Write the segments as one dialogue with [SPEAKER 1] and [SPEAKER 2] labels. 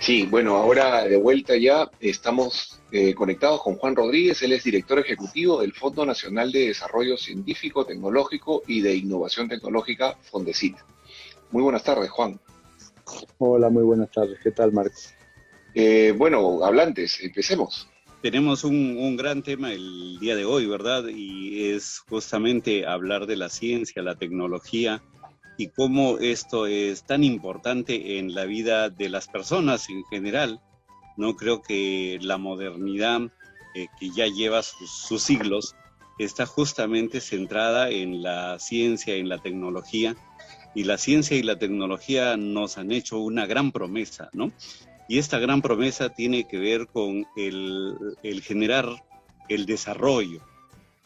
[SPEAKER 1] Sí, bueno, ahora de vuelta ya estamos conectados con Juan Rodríguez. Él es director ejecutivo del Fondo Nacional de Desarrollo Científico, Tecnológico y de Innovación Tecnológica, Fondesit. Muy buenas tardes, Juan.
[SPEAKER 2] Hola, muy buenas tardes. ¿Qué tal, Marco?
[SPEAKER 1] Bueno, hablantes, empecemos.
[SPEAKER 3] Tenemos un gran tema el día de hoy, ¿verdad? Y es justamente hablar de la ciencia, la tecnología y cómo esto es tan importante en la vida de las personas en general. No creo que la modernidad, que ya lleva sus siglos, está justamente centrada en la ciencia, en la tecnología, y la ciencia y la tecnología nos han hecho una gran promesa, ¿no? Y esta gran promesa tiene que ver con el generar el desarrollo.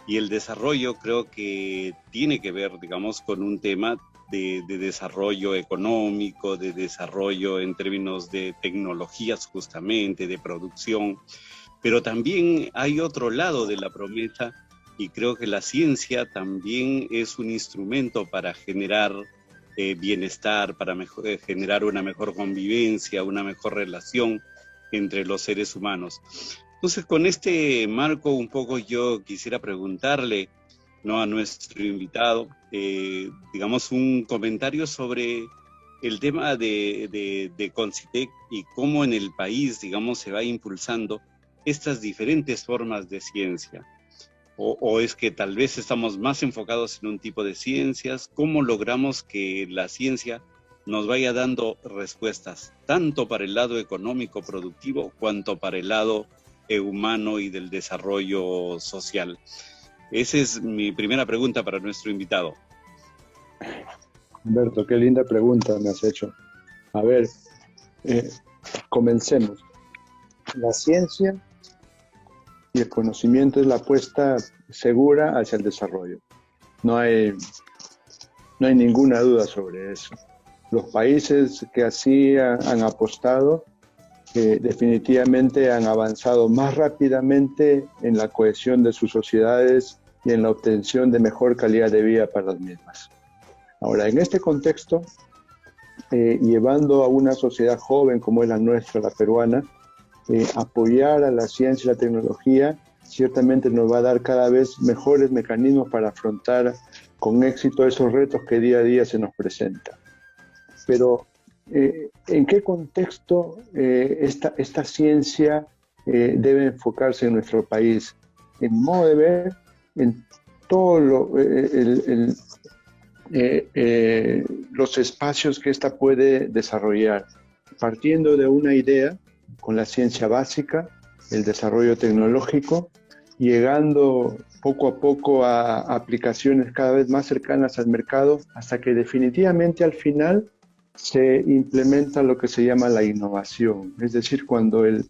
[SPEAKER 3] Y el desarrollo creo que tiene que ver, digamos, con un tema de desarrollo económico, de desarrollo en términos de tecnologías justamente, de producción. Pero también hay otro lado de la promesa y creo que la ciencia también es un instrumento para generar bienestar, para generar una mejor convivencia, una mejor relación entre los seres humanos. Entonces, con este marco un poco yo quisiera preguntarle, ¿no?, a nuestro invitado, digamos, un comentario sobre el tema de Concitec y cómo en el país, digamos, se va impulsando estas diferentes formas de ciencia. O es que tal vez estamos más enfocados en un tipo de ciencias. ¿Cómo logramos que la ciencia nos vaya dando respuestas, tanto para el lado económico productivo, cuanto para el lado humano y del desarrollo social? Esa es mi primera pregunta para nuestro invitado.
[SPEAKER 2] Humberto, qué linda pregunta me has hecho. A ver, comencemos. La ciencia y el conocimiento es la apuesta segura hacia el desarrollo. No hay ninguna duda sobre eso. Los países que así han apostado definitivamente han avanzado más rápidamente en la cohesión de sus sociedades y en la obtención de mejor calidad de vida para las mismas. Ahora, en este contexto, llevando a una sociedad joven como es la nuestra, la peruana, apoyar a la ciencia y la tecnología ciertamente nos va a dar cada vez mejores mecanismos para afrontar con éxito esos retos que día a día se nos presentan. Pero, ¿en qué contexto esta ciencia debe enfocarse en nuestro país? En modo de ver, en todos los espacios que ésta puede desarrollar, partiendo de una idea con la ciencia básica, el desarrollo tecnológico, llegando poco a poco a aplicaciones cada vez más cercanas al mercado, hasta que definitivamente al final se implementa lo que se llama la innovación, es decir, cuando el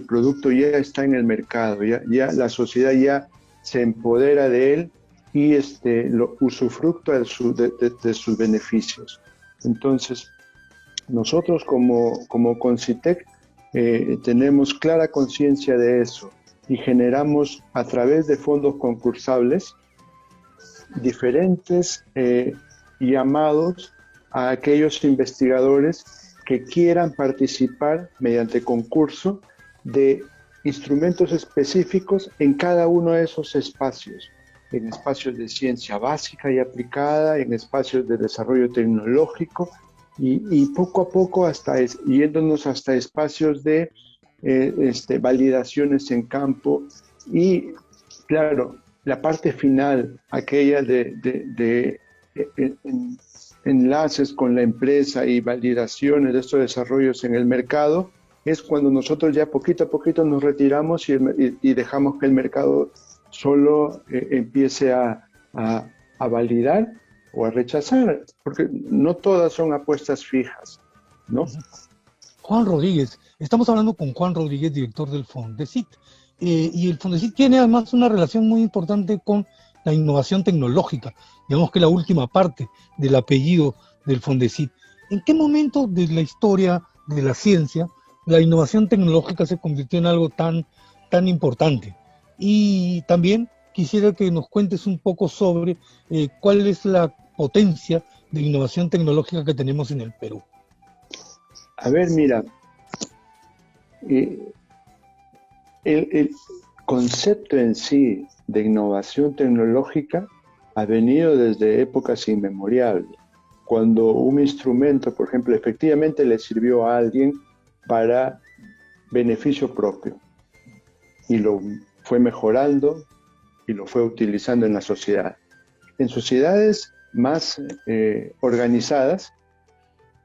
[SPEAKER 2] producto ya está en el mercado, ya la sociedad ya se empodera de él y lo usufructa de sus beneficios. Entonces, nosotros como Concitec tenemos clara conciencia de eso y generamos a través de fondos concursables diferentes llamados a aquellos investigadores que quieran participar mediante concurso de instrumentos específicos en cada uno de esos espacios, en espacios de ciencia básica y aplicada, en espacios de desarrollo tecnológico y poco a poco yéndonos hasta espacios de validaciones en campo y, claro, la parte final, aquella de enlaces con la empresa y validaciones de estos desarrollos en el mercado, es cuando nosotros ya poquito a poquito nos retiramos y dejamos que el mercado solo empiece a validar o a rechazar, porque no todas son apuestas fijas, ¿no?
[SPEAKER 4] Juan Rodríguez, estamos hablando con Juan Rodríguez, director del Fondesit, y el Fondesit tiene además una relación muy importante con la innovación tecnológica, digamos que la última parte del apellido del Fondesit. ¿En qué momento de la historia de la ciencia la innovación tecnológica se convirtió en algo tan importante? Y también quisiera que nos cuentes un poco sobre cuál es la potencia de innovación tecnológica que tenemos en el Perú.
[SPEAKER 2] A ver, mira, Y el concepto en sí de innovación tecnológica ha venido desde épocas inmemoriales, cuando un instrumento, por ejemplo, efectivamente le sirvió a alguien para beneficio propio y lo fue mejorando y lo fue utilizando en la sociedad. En sociedades más organizadas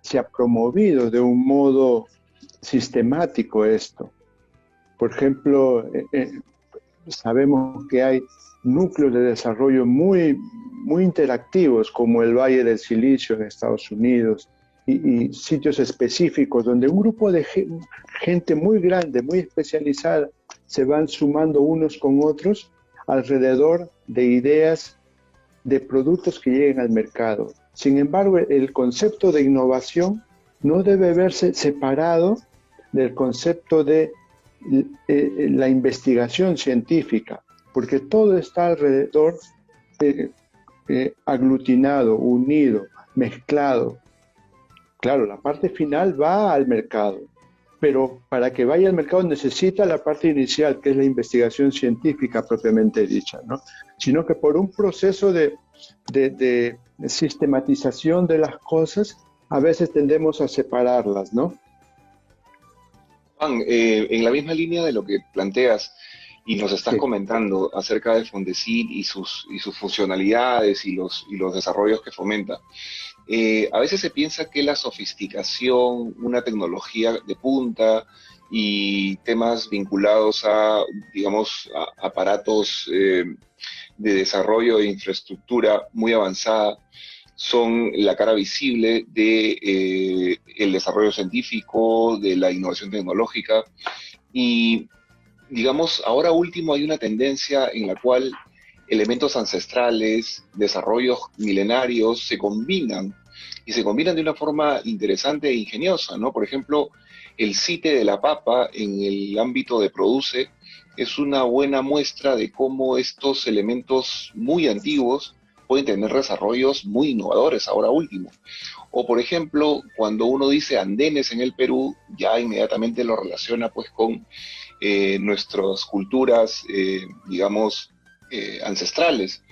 [SPEAKER 2] se ha promovido de un modo sistemático esto. Por ejemplo, sabemos que hay núcleos de desarrollo muy interactivos, como el Valle del Silicio en Estados Unidos, y sitios específicos donde un grupo de gente muy grande, muy especializada, se van sumando unos con otros alrededor de ideas, de productos que lleguen al mercado. Sin embargo, el concepto de innovación no debe verse separado del concepto de la investigación científica, porque todo está alrededor, aglutinado, unido, mezclado. Claro, la parte final va al mercado, pero para que vaya al mercado necesita la parte inicial, que es la investigación científica propiamente dicha, ¿no? Sino que por un proceso de sistematización de las cosas, a veces tendemos a separarlas, ¿no?
[SPEAKER 1] Juan, en la misma línea de lo que planteas y nos estás
[SPEAKER 2] Sí,
[SPEAKER 1] comentando acerca de Fondesit y sus funcionalidades y los desarrollos que fomenta, a veces se piensa que la sofisticación, una tecnología de punta y temas vinculados a, digamos, a aparatos de desarrollo de infraestructura muy avanzada son la cara visible de el desarrollo científico, de la innovación tecnológica y digamos, ahora último hay una tendencia en la cual elementos ancestrales, desarrollos milenarios se combinan y se combinan de una forma interesante e ingeniosa, ¿no? Por ejemplo, el site de la papa en el ámbito de Produce es una buena muestra de cómo estos elementos muy antiguos pueden tener desarrollos muy innovadores ahora último. O por ejemplo, cuando uno dice andenes en el Perú, ya inmediatamente lo relaciona pues con nuestras culturas, digamos, ancestrales.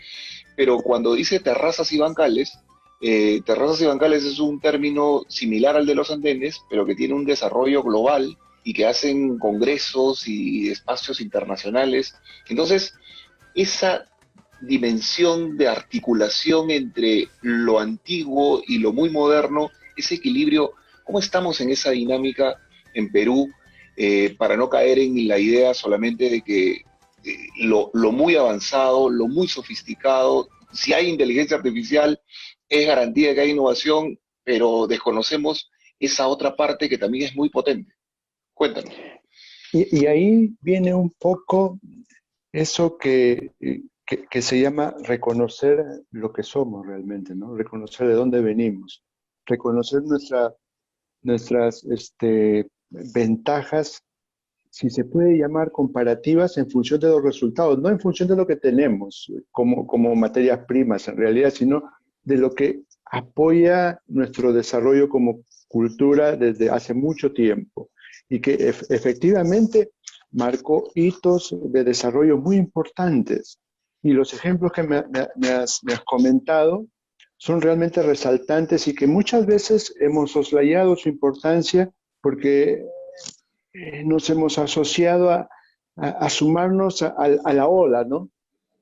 [SPEAKER 1] Pero cuando dice terrazas y bancales es un término similar al de los andenes, pero que tiene un desarrollo global y que hacen congresos y espacios internacionales. Entonces, esa dimensión de articulación entre lo antiguo y lo muy moderno, ese equilibrio, ¿cómo estamos en esa dinámica en Perú para no caer en la idea solamente de que lo muy avanzado, lo muy sofisticado, si hay inteligencia artificial, es garantía de que hay innovación, pero desconocemos esa otra parte que también es muy potente? Cuéntanos.
[SPEAKER 2] y ahí viene un poco eso que se llama reconocer lo que somos realmente, ¿no? Reconocer de dónde venimos, reconocer nuestras ventajas, si se puede llamar comparativas, en función de los resultados, no en función de lo que tenemos como materias primas en realidad, sino de lo que apoya nuestro desarrollo como cultura desde hace mucho tiempo y que efectivamente marcó hitos de desarrollo muy importantes. Y los ejemplos que me has comentado son realmente resaltantes y que muchas veces hemos soslayado su importancia porque nos hemos asociado a sumarnos a la ola, ¿no?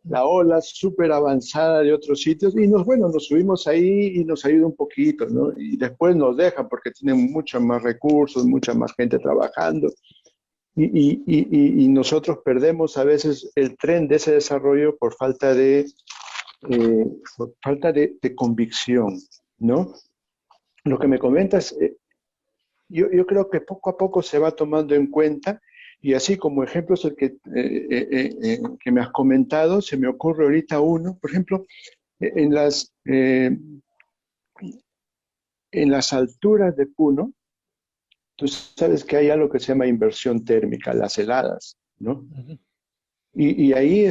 [SPEAKER 2] La ola súper avanzada de otros sitios y bueno, nos subimos ahí y nos ayuda un poquito, ¿no? Y después nos dejan porque tienen muchos más recursos, mucha más gente trabajando y nosotros perdemos a veces el tren de ese desarrollo por falta de convicción, ¿no? Lo que me comentas, yo creo que poco a poco se va tomando en cuenta y así como ejemplos el que me has comentado, se me ocurre ahorita uno, por ejemplo, en en las alturas de Puno, tú sabes que hay algo que se llama inversión térmica, las heladas, ¿no?
[SPEAKER 4] Ujú.
[SPEAKER 2] Y ahí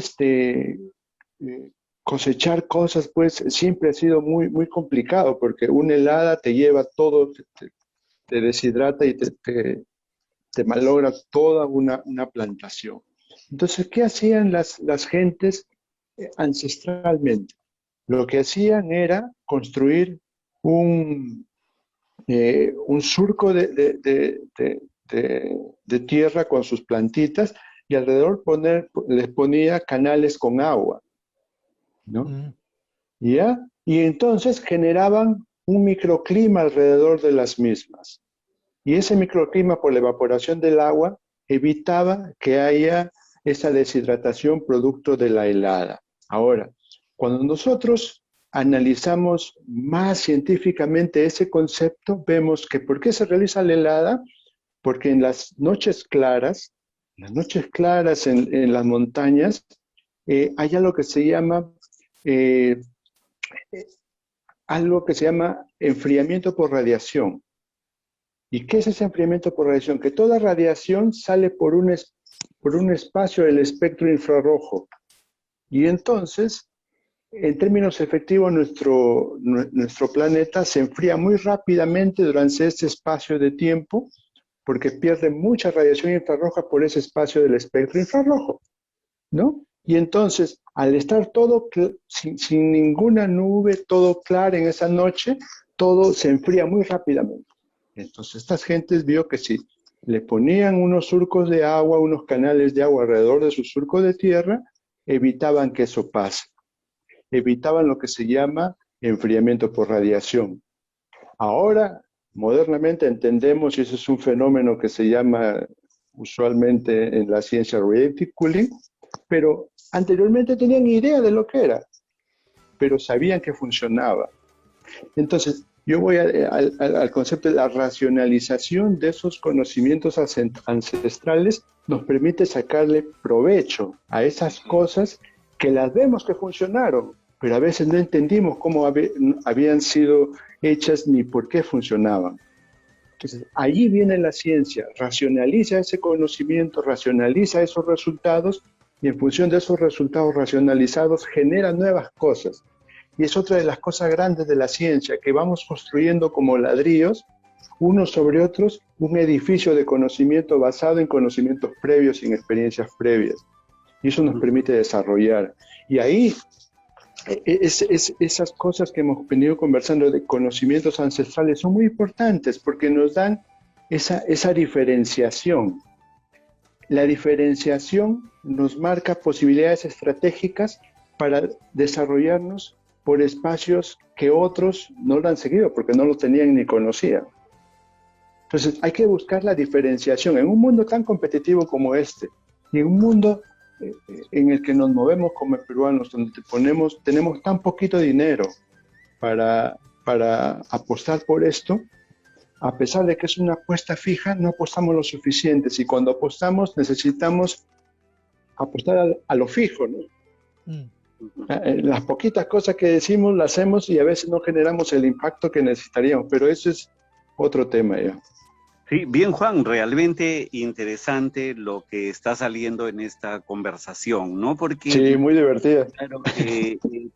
[SPEAKER 2] cosechar cosas, pues siempre ha sido muy complicado porque una helada te lleva todo, te deshidrata y te malogra toda una plantación. Entonces, ¿qué hacían las gentes ancestralmente? Lo que hacían era construir un surco de tierra con sus plantitas y alrededor les ponía canales con agua, ¿no? ¿Ya? Y entonces generaban un microclima alrededor de las mismas. Y ese microclima, por la evaporación del agua, evitaba que haya esa deshidratación producto de la helada. Ahora, cuando nosotros analizamos más científicamente ese concepto, vemos que ¿por qué se realiza la helada? Porque en las noches claras en las montañas, hay algo que se llama enfriamiento por radiación. ¿Y qué es ese enfriamiento por radiación? Que toda radiación sale por un espacio del espectro infrarrojo. Y entonces, en términos efectivos, nuestro planeta se enfría muy rápidamente durante este espacio de tiempo, porque pierde mucha radiación infrarroja por ese espacio del espectro infrarrojo, ¿no? Y entonces, al estar todo sin ninguna nube, todo claro en esa noche, todo se enfría muy rápidamente. Entonces, estas gentes vio que si le ponían unos surcos de agua, unos canales de agua alrededor de su surco de tierra, evitaban que eso pase. Evitaban lo que se llama enfriamiento por radiación. Ahora, modernamente entendemos, y eso es un fenómeno que se llama usualmente en la ciencia radiative cooling, pero anteriormente tenían idea de lo que era, pero sabían que funcionaba. Entonces, yo voy al concepto de la racionalización de esos conocimientos ancestrales, nos permite sacarle provecho a esas cosas que las vemos que funcionaron, pero a veces no entendimos cómo habían sido hechas ni por qué funcionaban. Entonces, allí viene la ciencia, racionaliza ese conocimiento, racionaliza esos resultados, y en función de esos resultados racionalizados genera nuevas cosas. Y es otra de las cosas grandes de la ciencia, que vamos construyendo como ladrillos, unos sobre otros, un edificio de conocimiento basado en conocimientos previos y en experiencias previas. Y eso nos permite desarrollar. Y ahí, esas cosas que hemos venido conversando de conocimientos ancestrales son muy importantes porque nos dan esa diferenciación. La diferenciación nos marca posibilidades estratégicas para desarrollarnos por espacios que otros no lo han seguido porque no lo tenían ni conocían. Entonces hay que buscar la diferenciación en un mundo tan competitivo como este y en un mundo en el que nos movemos como peruanos, donde tenemos tan poquito dinero para apostar por esto. A pesar de que es una apuesta fija, no apostamos lo suficiente. Y cuando apostamos, necesitamos apostar a lo fijo, ¿no? Las poquitas cosas que decimos, las hacemos y a veces no generamos el impacto que necesitaríamos. Pero eso es otro tema ya.
[SPEAKER 3] Sí, bien, Juan, realmente interesante lo que está saliendo en esta conversación, ¿no? Porque
[SPEAKER 2] sí, muy divertida.
[SPEAKER 3] Claro,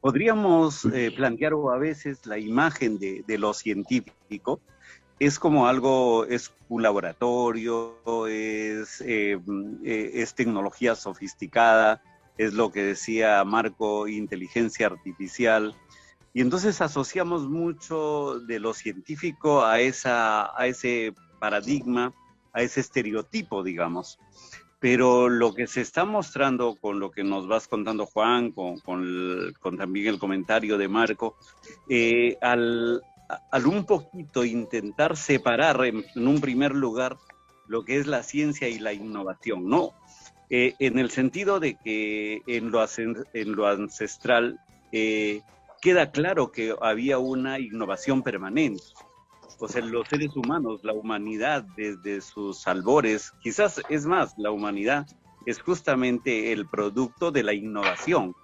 [SPEAKER 3] podríamos plantear a veces la imagen de lo científico. Es como algo, es un laboratorio, es tecnología sofisticada, es lo que decía Marco, inteligencia artificial. Y entonces asociamos mucho de lo científico a ese paradigma, a ese estereotipo, digamos. Pero lo que se está mostrando con lo que nos vas contando, Juan, con también el comentario de Marco, al un poquito intentar separar en un primer lugar lo que es la ciencia y la innovación, ¿no? En el sentido de que en lo ancestral queda claro que había una innovación permanente. O sea, los seres humanos, la humanidad desde sus albores, quizás es más, la humanidad es justamente el producto de la innovación.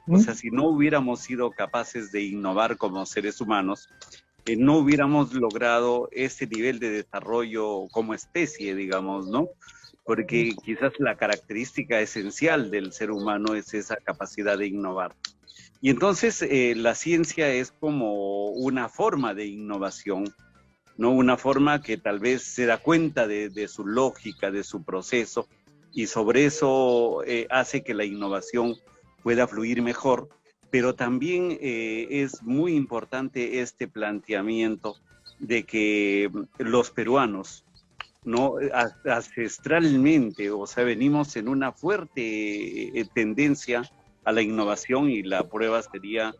[SPEAKER 3] O sea, si no hubiéramos sido capaces de innovar como seres humanos, no hubiéramos logrado ese nivel de desarrollo como especie, digamos, ¿no? Porque quizás la característica esencial del ser humano es esa capacidad de innovar. Y entonces la ciencia es como una forma de innovación ¿no? Una forma que tal vez se da cuenta de su lógica, de su proceso, y sobre eso hace que la innovación pueda fluir mejor, pero también es muy importante este planteamiento de que los peruanos, ¿no? Ancestralmente, o sea, venimos en una fuerte tendencia a la innovación, y la prueba sería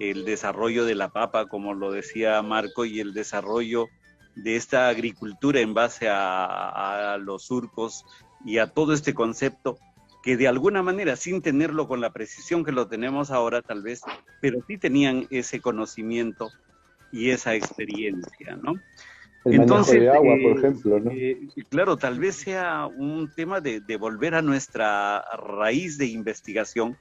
[SPEAKER 3] el desarrollo de la papa, como lo decía Marco, y el desarrollo de esta agricultura en base a los surcos y a todo este concepto que de alguna manera, sin tenerlo con la precisión que lo tenemos ahora tal vez, pero sí tenían ese conocimiento y esa experiencia, ¿no?
[SPEAKER 2] El manejo de agua, por ejemplo, ¿no?
[SPEAKER 3] Claro, tal vez sea un tema de volver a nuestra raíz de investigación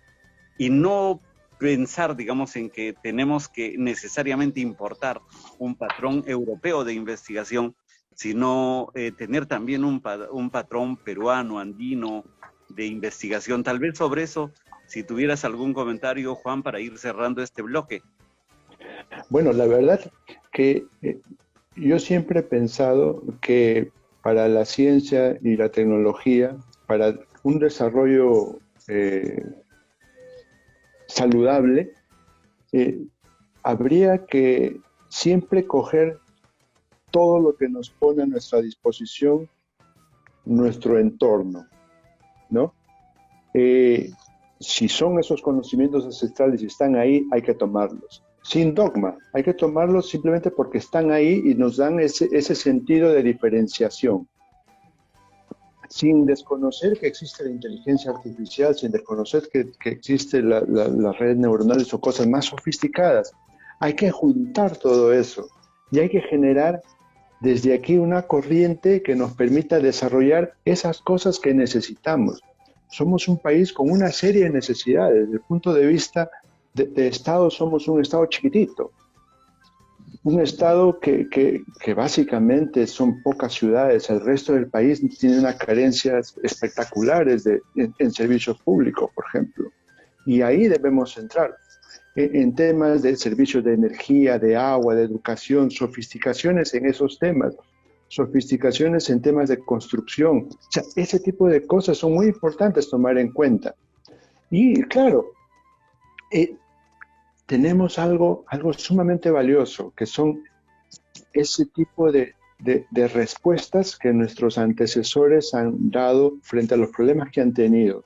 [SPEAKER 3] y no pensar, digamos, en que tenemos que necesariamente importar un patrón europeo de investigación, sino tener también un patrón peruano, andino, de investigación. Tal vez sobre eso, si tuvieras algún comentario, Juan, para ir cerrando este bloque.
[SPEAKER 2] Bueno, la verdad que yo siempre he pensado que para la ciencia y la tecnología, para un desarrollo saludable, habría que siempre coger todo lo que nos pone a nuestra disposición nuestro entorno, ¿no? Si son esos conocimientos ancestrales y están ahí, hay que tomarlos. Sin dogma, hay que tomarlos simplemente porque están ahí y nos dan ese sentido de diferenciación. Sin desconocer que existe la inteligencia artificial, sin desconocer que existe las redes neuronales o cosas más sofisticadas. Hay que juntar todo eso y hay que generar desde aquí una corriente que nos permita desarrollar esas cosas que necesitamos. Somos un país con una serie de necesidades. Desde el punto de vista de Estado, somos un Estado chiquitito. Un Estado que básicamente son pocas ciudades. El resto del país tiene unas carencias espectaculares en servicios públicos, por ejemplo. Y ahí debemos entrar. En temas de servicios de energía, de agua, de educación, sofisticaciones en esos temas, sofisticaciones en temas de construcción. O sea, ese tipo de cosas son muy importantes tomar en cuenta. Y claro, tenemos algo sumamente valioso, que son ese tipo de respuestas que nuestros antecesores han dado frente a los problemas que han tenido.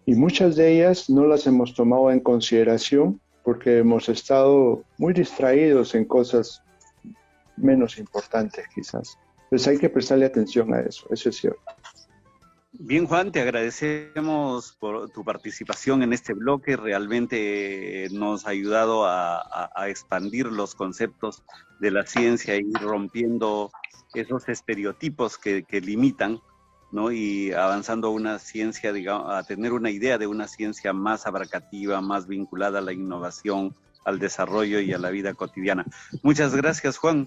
[SPEAKER 2] Y muchas de ellas no las hemos tomado en consideración porque hemos estado muy distraídos en cosas menos importantes quizás. Entonces hay que prestarle atención a eso es cierto.
[SPEAKER 3] Bien, Juan, te agradecemos por tu participación en este bloque. Realmente nos ha ayudado a expandir los conceptos de la ciencia y ir rompiendo esos estereotipos que limitan, ¿no? Y avanzando a una ciencia, digamos, a tener una idea de una ciencia más abarcativa, más vinculada a la innovación, al desarrollo y a la vida cotidiana. Muchas gracias, Juan.